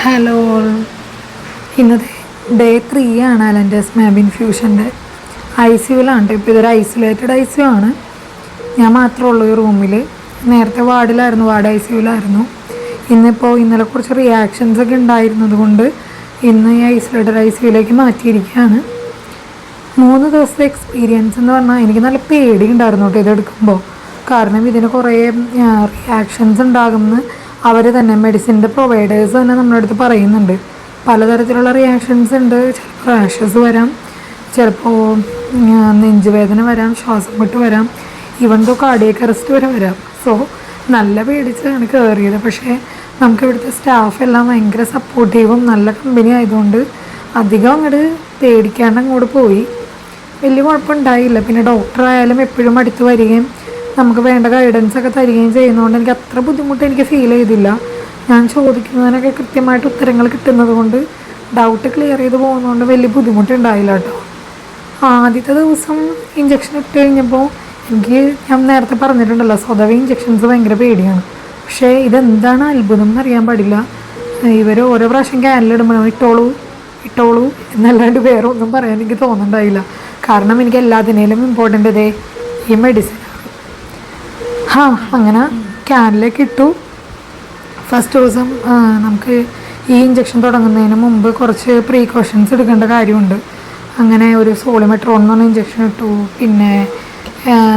Hello, ഇന്നത്തെ day 3 ആണ് അലൻ്റെ സ്മാബ് ഇൻഫ്യൂഷൻ്റെ. ICUലാണ്. ഇപ്പോൾ ഇതൊരു ഐസൊലേറ്റഡ് ICU ആണ്. ഞാൻ മാത്രമേ ഉള്ളൂ ഈ റൂമിൽ. നേരത്തെ വാർഡിലായിരുന്നു, വാർഡ് ICUലായിരുന്നു. ഇന്നലെ കുറച്ച് റിയാക്ഷൻസ് ഒക്കെ ഉണ്ടായിരുന്നത് കൊണ്ട് ഇന്ന് ഈ ഐസൊലേറ്റഡ് ICUലേക്ക് മാറ്റിയിരിക്കുകയാണ്. 3 ദിവസത്തെ എക്സ്പീരിയൻസ് എന്ന് പറഞ്ഞാൽ എനിക്ക് നല്ല പേടി ഉണ്ടായിരുന്നു കേട്ടോ ഇതെടുക്കുമ്പോൾ. കാരണം ഇതിന് കുറേ റിയാക്ഷൻസ് ഉണ്ടാകുമെന്ന് അവർ തന്നെ മെഡിസിൻ്റെ പ്രൊവൈഡേഴ്സ് തന്നെ നമ്മുടെ അടുത്ത് പറയുന്നുണ്ട്. പലതരത്തിലുള്ള റിയാക്ഷൻസ് ഉണ്ട്. ചിലപ്പോൾ റാഷസ് വരാം, ചിലപ്പോൾ നെഞ്ചുവേദന വരാം, ശ്വാസം മുട്ട് വരാം, ഈവൻ ദോ കാർഡിയക് അറസ്റ്റ് വരെ വരാം. സോ നല്ല പേടിച്ചാണ് കയറിയത്. പക്ഷേ നമുക്ക് ഇവിടുത്തെ സ്റ്റാഫ് എല്ലാം ഭയങ്കര സപ്പോർട്ടീവും നല്ല കമ്പനി ആയതുകൊണ്ട് അധികം അങ്ങോട്ട് പേടിക്കാണ്ട് അങ്ങോട്ട് പോയി. വലിയ കുഴപ്പമുണ്ടായില്ല. പിന്നെ ഡോക്ടറായാലും എപ്പോഴും അടുത്ത് വരികയും നമുക്ക് വേണ്ട ഗൈഡൻസ് ഒക്കെ തരികയും ചെയ്യുന്നതുകൊണ്ട് എനിക്ക് അത്ര ബുദ്ധിമുട്ട് എനിക്ക് ഫീൽ ചെയ്തില്ല. ഞാൻ ചോദിക്കുന്നതിനൊക്കെ കൃത്യമായിട്ട് ഉത്തരങ്ങൾ കിട്ടുന്നത് കൊണ്ട് ഡൗട്ട് ക്ലിയർ ചെയ്ത് പോകുന്നതുകൊണ്ട് വലിയ ബുദ്ധിമുട്ടുണ്ടായില്ല കേട്ടോ. ആദ്യത്തെ ദിവസം ഇഞ്ചക്ഷൻ ഇട്ട് കഴിഞ്ഞപ്പോൾ ഞാൻ നേരത്തെ പറഞ്ഞിട്ടുണ്ടല്ലോ, സ്വതവേ ഇഞ്ചക്ഷൻസ് ഭയങ്കര പേടിയാണ്. പക്ഷേ ഇതെന്താണ് അത്ഭുതം എന്നറിയാൻ പാടില്ല. ഇവർ ഓരോ പ്രാവശ്യം ക്യാനിലിടുമ്പോൾ ഇട്ടോളൂ എന്നല്ലാണ്ട് വേറെ ഒന്നും പറയാൻ എനിക്ക് തോന്നുന്നുണ്ടായില്ല. കാരണം എനിക്ക് എല്ലാത്തിനേലും ഇമ്പോർട്ടൻ്റ് ഇതേ ഈ മെഡിസിൻ. അങ്ങനെ ക്യാനിലേക്ക് ഇട്ടു. ഫസ്റ്റ് ദിവസം നമുക്ക് ഈ ഇഞ്ചക്ഷൻ തുടങ്ങുന്നതിന് മുമ്പ് കുറച്ച് പ്രീക്കോഷൻസ് എടുക്കേണ്ട കാര്യമുണ്ട്. അങ്ങനെ ഒരു സോളിമെട്രോൺ എന്ന് പറഞ്ഞ ഇഞ്ചക്ഷൻ ഇട്ടു. പിന്നെ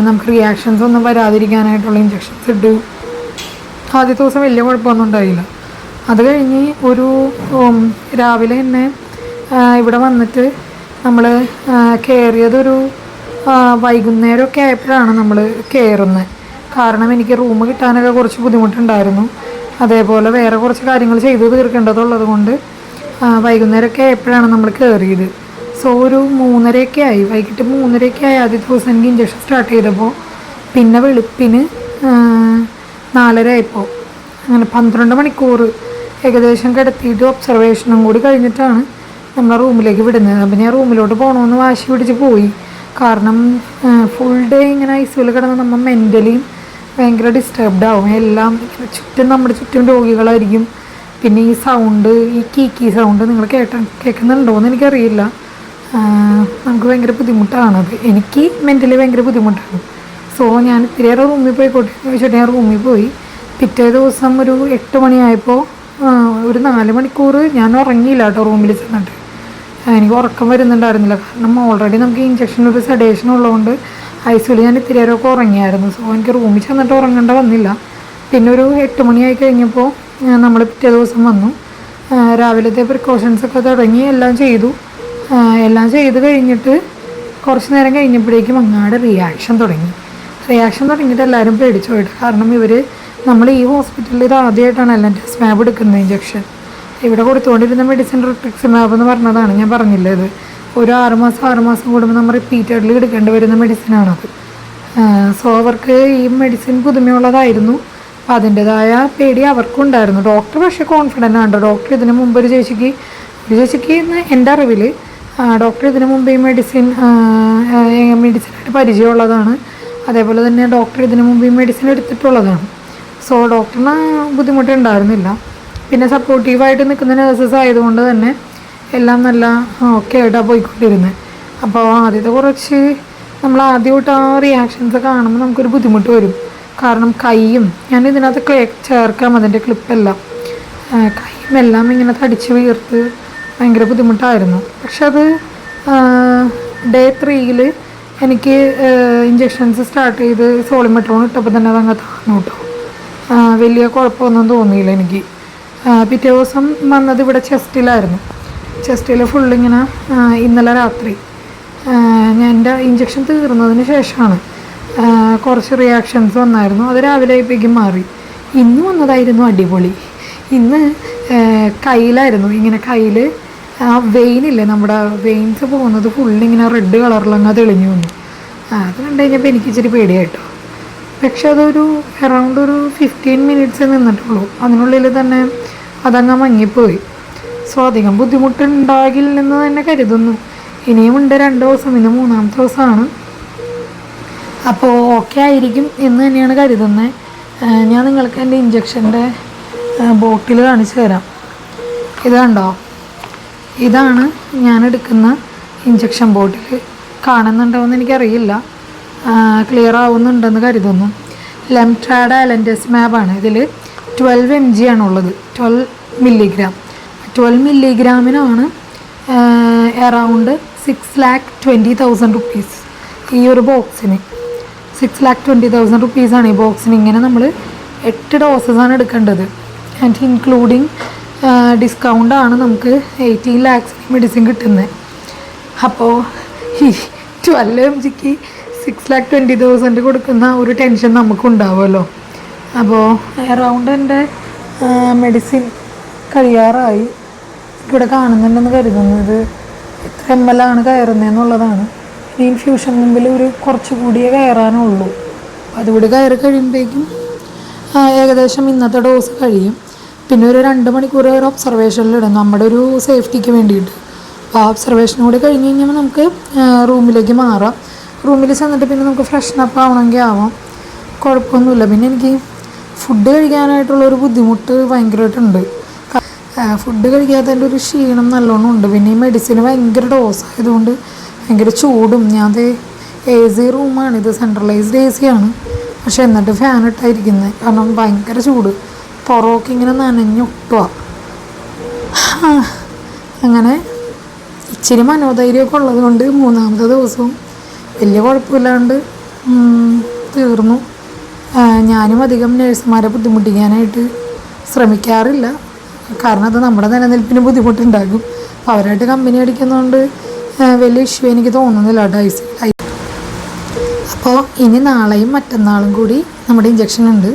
നമുക്ക് റിയാക്ഷൻസ് ഒന്നും വരാതിരിക്കാനായിട്ടുള്ള ഇഞ്ചക്ഷൻസ് ഇട്ടു. ആദ്യത്തെ ദിവസം വലിയ കുഴപ്പമൊന്നും ഉണ്ടായില്ല. അത് കഴിഞ്ഞ് ഒരു രാവിലെ തന്നെ ഇവിടെ വന്നിട്ട് നമ്മൾ കയറിയതൊരു വൈകുന്നേരമൊക്കെ ആയപ്പോഴാണ് നമ്മൾ കയറുന്നത്. കാരണം എനിക്ക് റൂം കിട്ടാനൊക്കെ കുറച്ച് ബുദ്ധിമുട്ടുണ്ടായിരുന്നു. അതേപോലെ വേറെ കുറച്ച് കാര്യങ്ങൾ ചെയ്ത് തീർക്കേണ്ടതുള്ളത് കൊണ്ട് വൈകുന്നേരമൊക്കെ ആയപ്പോഴാണ് നമ്മൾ കയറിയത്. സോ ഒരു 3:30 ആയി, വൈകിട്ട് 3:30 ആയി ആദ്യത്തെ ദിവസം എനിക്ക് ഇഞ്ചക്ഷൻ സ്റ്റാർട്ട് ചെയ്തപ്പോൾ. പിന്നെ വെളുപ്പിന് 4:30 ആയപ്പോൾ അങ്ങനെ 12 മണിക്കൂർ ഏകദേശം കിടത്തിയിട്ട് ഒബ്സർവേഷനും കൂടി കഴിഞ്ഞിട്ടാണ് നമ്മളെ റൂമിലേക്ക് വിടുന്നത്. അപ്പം ഞാൻ റൂമിലോട്ട് പോകണമെന്ന് വാശി പിടിച്ച് പോയി. കാരണം ഫുൾ ഡേ ഇങ്ങനെ ICUവിൽ കിടന്ന് നമ്മൾ മെൻ്റലിയും ഭയങ്കര ഡിസ്റ്റർബ്ഡ് ആവും. എല്ലാം നമ്മുടെ ചുറ്റും രോഗികളായിരിക്കും. പിന്നെ ഈ സൗണ്ട്, ഈ കീ സൗണ്ട് നിങ്ങൾ കേൾക്കുന്നുണ്ടോ എന്ന് എനിക്കറിയില്ല. നമുക്ക് ഭയങ്കര ബുദ്ധിമുട്ടാണത്. എനിക്ക് മെൻ്റലി ഭയങ്കര ബുദ്ധിമുട്ടാണ്. സോ ഞാൻ ഇത്തിരിയേറെ റൂമിൽ പോയിക്കോട്ടെ എന്ന് ചോദിച്ചിട്ട് ഞാൻ റൂമിൽ പോയി. പിറ്റേ ദിവസം ഒരു 8 മണിയായപ്പോൾ ഒരു 4 മണിക്കൂർ ഞാൻ ഉറങ്ങിയില്ല കേട്ടോ റൂമിൽ ചെന്നിട്ട്. എനിക്ക് ഉറക്കം വരുന്നുണ്ടായിരുന്നില്ല. കാരണം ഓൾറെഡി നമുക്ക് ഇഞ്ചക്ഷൻ ഒരു സെഡേഷൻ ഉള്ളതുകൊണ്ട് ICUവിൽ ഞാൻ ഇത്തിരിയേരൊക്കെ ഉറങ്ങിയായിരുന്നു. സോ എനിക്ക് റൂമിൽ ചെന്നിട്ട് ഉറങ്ങേണ്ട വന്നില്ല. പിന്നെ ഒരു 8 മണിയായി കഴിഞ്ഞപ്പോൾ നമ്മൾ പിറ്റേ ദിവസം വന്നു. രാവിലത്തെ പ്രിക്കോഷൻസൊക്കെ തുടങ്ങി എല്ലാം ചെയ്ത് കഴിഞ്ഞിട്ട് കുറച്ച് നേരം കഴിഞ്ഞപ്പോഴേക്കും അങ്ങാട് റിയാക്ഷൻ തുടങ്ങിയിട്ട് എല്ലാവരും പേടിച്ചു പോയിട്ട്. കാരണം നമ്മൾ ഈ ഹോസ്പിറ്റലിൽ ഇത് ആദ്യമായിട്ടാണ് അലൻ്റെ സ്മാബ് എടുക്കുന്നത് ഇഞ്ചക്ഷൻ. ഇവിടെ കൊടുത്തുകൊണ്ടിരുന്ന മെഡിസിൻ റിട്രിക്സിമാബ് എന്ന് പറഞ്ഞതാണ്, ഞാൻ പറഞ്ഞില്ലേ. ഇത് ഒരു 6 മാസം കൂടുമ്പോൾ നമ്മൾ റിപ്പീറ്റഡ്ലി എടുക്കേണ്ടി വരുന്ന മെഡിസിനാണത്. സോ അവർക്ക് ഈ മെഡിസിൻ പുതുമയുള്ളതായിരുന്നു. അപ്പം അതിൻ്റെതായ പേടി അവർക്കും ഉണ്ടായിരുന്നു. ഡോക്ടർ പക്ഷേ കോൺഫിഡൻ്റ് ആണ്. ഡോക്ടർ ഇതിന് മുമ്പ് ഒരു ചേച്ചിക്ക് എൻ്റെ അറിവിൽ ഡോക്ടർ ഇതിന് മുമ്പ് ഈ മെഡിസിനായിട്ട് പരിചയമുള്ളതാണ്. അതേപോലെ തന്നെ ഡോക്ടർ ഇതിന് മുമ്പ് ഈ മെഡിസിൻ എടുത്തിട്ടുള്ളതാണ്. സോ ഡോക്ടറിന് ബുദ്ധിമുട്ടുണ്ടായിരുന്നില്ല. പിന്നെ സപ്പോർട്ടീവായിട്ട് നിൽക്കുന്ന നഴ്സസ് ആയതുകൊണ്ട് തന്നെ എല്ലാം നല്ല ഓക്കെ ആയിട്ടാണ് പോയിക്കൊണ്ടിരുന്നത്. അപ്പോൾ ആദ്യത്തെ കുറച്ച് നമ്മൾ ആദ്യമായിട്ട് ആ റിയാക്ഷൻസ് കാണുമ്പോൾ നമുക്കൊരു ബുദ്ധിമുട്ട് വരും. കാരണം ഞാൻ ഇതിനകത്ത് ചേർക്കാം അതിൻ്റെ ക്ലിപ്പെല്ലാം. കൈയും എല്ലാം ഇങ്ങനെ തടിച്ച് വീർത്ത് ഭയങ്കര ബുദ്ധിമുട്ടായിരുന്നു. പക്ഷെ അത് ഡേ 3 എനിക്ക് ഇഞ്ചക്ഷൻസ് സ്റ്റാർട്ട് ചെയ്ത് സോളിമെട്രോൺ ഇട്ടപ്പോൾ തന്നെ അതങ്ങ് താന്നു കേട്ടോ. വലിയ കുഴപ്പമൊന്നും തോന്നിയില്ല എനിക്ക്. പിറ്റേ ദിവസം വന്നത് ഇവിടെ ചെസ്റ്റിൽ ഫുള്ളിങ്ങനെ ഇന്നലെ രാത്രി എൻ്റെ ഇഞ്ചക്ഷൻ തീർന്നതിന് ശേഷമാണ് കുറച്ച് റിയാക്ഷൻസ് വന്നായിരുന്നു. അത് രാവിലെ ആയപ്പോഴേക്കും മാറി. ഇന്ന് വന്നതായിരുന്നു അടിപൊളി. ഇന്ന് കയ്യിലായിരുന്നു. ഇങ്ങനെ കയ്യിൽ ആ വെയിനില്ലേ, നമ്മുടെ വെയിൻസ് പോകുന്നത് ഫുള്ളിങ്ങനെ റെഡ് കളറിലങ്ങ് തെളിഞ്ഞു വന്നു. അത് കണ്ടു കഴിഞ്ഞപ്പോൾ എനിക്ക് ഇച്ചിരി പേടിയായിട്ടോ. പക്ഷെ അതൊരു അറൗണ്ട് ഒരു 15 മിനിറ്റ്സ് നിന്നിട്ടുള്ളൂ. അതിനുള്ളിൽ തന്നെ അതങ്ങ് മങ്ങിപ്പോയി. സോ അധികം ബുദ്ധിമുട്ടുണ്ടാകില്ലെന്ന് തന്നെ കരുതുന്നു. ഇനിയുമുണ്ട് 2 ദിവസം, ഇന്ന് 3-ാമത്തെ ദിവസമാണ്. അപ്പോൾ ഓക്കെ ആയിരിക്കും എന്ന് തന്നെയാണ് കരുതുന്നത്. ഞാൻ നിങ്ങൾക്ക് എൻ്റെ ഇഞ്ചക്ഷൻ്റെ ബോട്ടിൽ കാണിച്ചു തരാം. ഇത് കണ്ടോ, ഇതാണ് ഞാൻ എടുക്കുന്ന ഇഞ്ചക്ഷൻ ബോട്ടിൽ. കാണുന്നുണ്ടോ എന്ന് എനിക്കറിയില്ല, ക്ലിയർ ആവുന്നുണ്ടെന്ന് കരുതുന്നു. ലെംട്രാഡ അലൻഡസ്മാബാണ്. ഇതിൽ 12 mg ആണുള്ളത്, 12 മില്ലിഗ്രാം. 12 മില്ലിഗ്രാമിനാണ് അറൗണ്ട് 6,20,000 റുപ്പീസ് ഈ ഒരു ബോക്സിന്. 6,20,000 റുപ്പീസാണ് ഈ ബോക്സിന്. ഇങ്ങനെ നമ്മൾ 8 ഡോസസാണ് എടുക്കേണ്ടത്. ആൻഡ് ഇൻക്ലൂഡിങ് ഡിസ്കൗണ്ടാണ് നമുക്ക് 18 lakhs മെഡിസിൻ കിട്ടുന്നത്. അപ്പോൾ ഈ 12 mgക്ക് 6,20,000 കൊടുക്കുന്ന ഒരു ടെൻഷൻ നമുക്കുണ്ടാവുമല്ലോ. അപ്പോൾ അറൗണ്ട് എൻ്റെ മെഡിസിൻ കഴിയാറായി. ഇവിടെ കാണുന്നുണ്ടെന്ന് കരുതുന്നത് എത്ര ml ആണ് കയറുന്നതെന്നുള്ളതാണ്. ഇനി ഇൻഫ്യൂഷൻ മുമ്പിൽ ഒരു കുറച്ച് കൂടിയേ കയറാനുള്ളൂ. അതുകൂടി കയറി കഴിയുമ്പോഴേക്കും ഏകദേശം ഇന്നത്തെ ഡോസ് കഴിയും. പിന്നെ ഒരു 2 മണിക്കൂർ ഒരു ഒബ്സർവേഷനിലിടും നമ്മുടെ ഒരു സേഫ്റ്റിക്ക് വേണ്ടിയിട്ട്. അപ്പോൾ ആ ഒബ്സർവേഷൻ കൂടി കഴിഞ്ഞ് കഴിഞ്ഞാൽ നമുക്ക് റൂമിലേക്ക് മാറാം. റൂമിൽ ചെന്നിട്ട് പിന്നെ നമുക്ക് ഫ്രഷ്നപ്പ് ആവണമെങ്കിൽ ആവാം, കുഴപ്പമൊന്നുമില്ല. പിന്നെ എനിക്ക് ഫുഡ് കഴിക്കാനായിട്ടുള്ളൊരു ബുദ്ധിമുട്ട് ഭയങ്കരമായിട്ടുണ്ട്. ഫുഡ് കഴിക്കാത്തതിൻ്റെ ഒരു ക്ഷീണം നല്ലോണം ഉണ്ട്. പിന്നെ ഈ മെഡിസിന് ഭയങ്കര ഡോസ് ആയതുകൊണ്ട് ഭയങ്കര ചൂടും. ഞാൻ AC റൂമാണ്, ഇത് സെൻട്രലൈസ്ഡ് AC ആണ്. പക്ഷെ എന്നിട്ട് ഫാൻ ഇട്ടായിരിക്കുന്നത്, കാരണം ഭയങ്കര ചൂട്. പുറമൊക്കെ ഇങ്ങനെ നനഞ്ഞൊട്ടുക. അങ്ങനെ ഇച്ചിരി മനോധൈര്യമൊക്കെ ഉള്ളത് കൊണ്ട് 3ാമത്തെ ദിവസവും വലിയ കുഴപ്പമില്ലാണ്ട് തീർന്നു. ഞാനും അധികം നഴ്സുമാരെ ബുദ്ധിമുട്ടിക്കാനായിട്ട് ശ്രമിക്കാറില്ല, കാരണം അത് നമ്മുടെ നിലനിൽപ്പിന് ബുദ്ധിമുട്ടുണ്ടാകും. അപ്പോൾ അവരായിട്ട് കമ്പനി അടിക്കുന്നതുകൊണ്ട് വലിയ ഇഷ്യൂ എനിക്ക് തോന്നുന്നില്ല ഡൈസ്. അപ്പോൾ ഇനി നാളെയും മറ്റന്നാളും കൂടി നമ്മുടെ ഇഞ്ചക്ഷൻ ഉണ്ട്.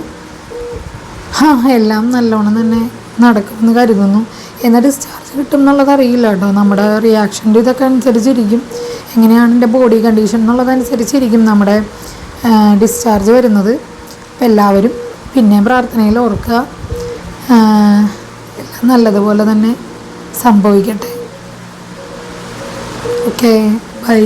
എല്ലാം നല്ലോണം തന്നെ നടക്കുമെന്ന് കരുതുന്നു. എന്നാൽ ഡിസ്ചാർജ് കിട്ടും എന്നുള്ളത് അറിയില്ല കേട്ടോ. നമ്മുടെ റിയാക്ഷൻ്റെ ഇതൊക്കെ അനുസരിച്ചിരിക്കും, എങ്ങനെയാണ് എൻ്റെ ബോഡി കണ്ടീഷൻ എന്നുള്ളതനുസരിച്ചിരിക്കും നമ്മുടെ ഡിസ്ചാർജ് വരുന്നത്. അപ്പോൾ എല്ലാവരും പിന്നെ പ്രാർത്ഥനയിൽ ഓർക്കുക, എല്ലാം നല്ലതുപോലെ തന്നെ സംഭവിക്കട്ടെ. Okay, by.